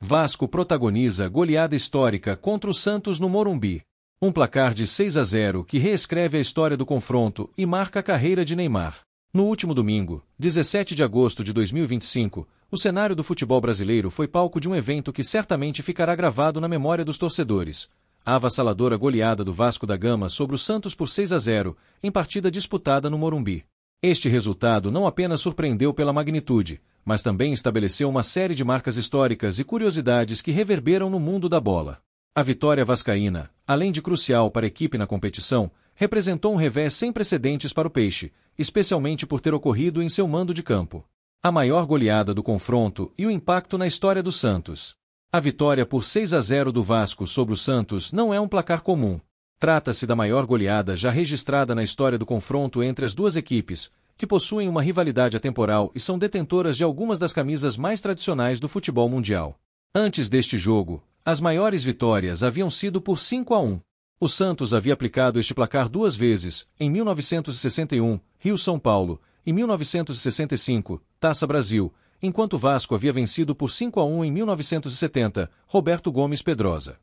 Vasco protagoniza goleada histórica contra o Santos no Morumbi. Um placar de 6-0 que reescreve a história do confronto e marca a carreira de Neymar. No último domingo, 17 de agosto de 2025, o cenário do futebol brasileiro foi palco de um evento que certamente ficará gravado na memória dos torcedores. A avassaladora goleada do Vasco da Gama sobre o Santos por 6-0, em partida disputada no Morumbi. Este resultado não apenas surpreendeu pela magnitude, mas também estabeleceu uma série de marcas históricas e curiosidades que reverberam no mundo da bola. A vitória vascaína, além de crucial para a equipe na competição, representou um revés sem precedentes para o Peixe, especialmente por ter ocorrido em seu mando de campo. A maior goleada do confronto e o impacto na história do Santos. A vitória por 6-0 do Vasco sobre o Santos não é um placar comum. Trata-se da maior goleada já registrada na história do confronto entre as duas equipes, que possuem uma rivalidade atemporal e são detentoras de algumas das camisas mais tradicionais do futebol mundial. Antes deste jogo, as maiores vitórias haviam sido por 5-1. O Santos havia aplicado este placar duas vezes, em 1961, Rio-São Paulo, e 1965, Taça Brasil, enquanto o Vasco havia vencido por 5-1 em 1970, Roberto Gomes Pedrosa.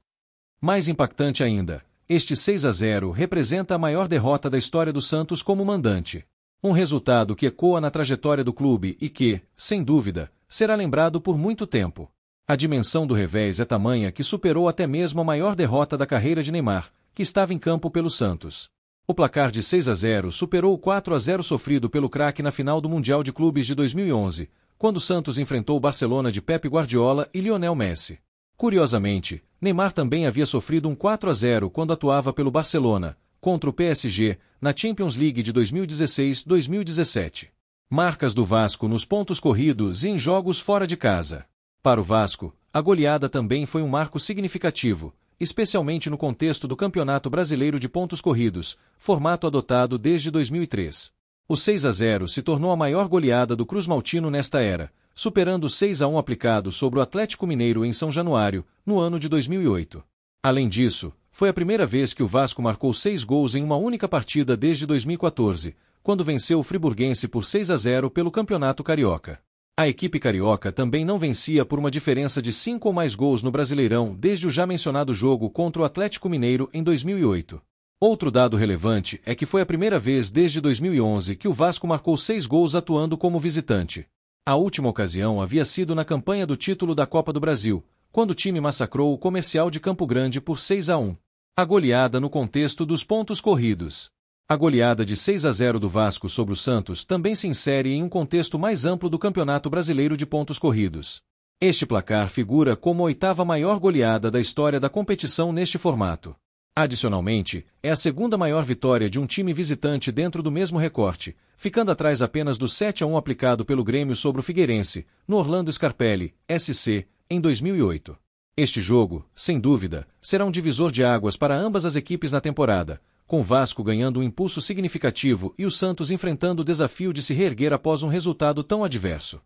Mais impactante ainda, este 6-0 representa a maior derrota da história do Santos como mandante. Um resultado que ecoa na trajetória do clube e que, sem dúvida, será lembrado por muito tempo. A dimensão do revés é tamanha que superou até mesmo a maior derrota da carreira de Neymar, que estava em campo pelo Santos. O placar de 6-0 superou o 4-0 sofrido pelo craque na final do Mundial de Clubes de 2011, quando o Santos enfrentou o Barcelona de Pep Guardiola e Lionel Messi. Curiosamente, Neymar também havia sofrido um 4-0 quando atuava pelo Barcelona, contra o PSG, na Champions League de 2016-2017. Marcas do Vasco nos pontos corridos e em jogos fora de casa. Para o Vasco, a goleada também foi um marco significativo, especialmente no contexto do Campeonato Brasileiro de Pontos Corridos, formato adotado desde 2003. O 6-0 se tornou a maior goleada do Cruzmaltino nesta era, superando o 6-1 aplicado sobre o Atlético Mineiro em São Januário, no ano de 2008. Além disso, foi a primeira vez que o Vasco marcou 6 gols em uma única partida desde 2014, quando venceu o Friburguense por 6-0 pelo Campeonato Carioca. A equipe carioca também não vencia por uma diferença de 5 ou mais gols no Brasileirão desde o já mencionado jogo contra o Atlético Mineiro em 2008. Outro dado relevante é que foi a primeira vez desde 2011 que o Vasco marcou 6 gols atuando como visitante. A última ocasião havia sido na campanha do título da Copa do Brasil, quando o time massacrou o Comercial de Campo Grande por 6-1. A goleada no contexto dos pontos corridos. A goleada de 6-0 do Vasco sobre o Santos também se insere em um contexto mais amplo do Campeonato Brasileiro de Pontos Corridos. Este placar figura como a 8ª maior goleada da história da competição neste formato. Adicionalmente, é a segunda maior vitória de um time visitante dentro do mesmo recorte, ficando atrás apenas do 7-1 aplicado pelo Grêmio sobre o Figueirense, no Orlando Scarpelli, SC, em 2008. Este jogo, sem dúvida, será um divisor de águas para ambas as equipes na temporada, com o Vasco ganhando um impulso significativo e o Santos enfrentando o desafio de se reerguer após um resultado tão adverso.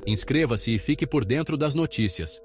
Inscreva-se e fique por dentro das notícias.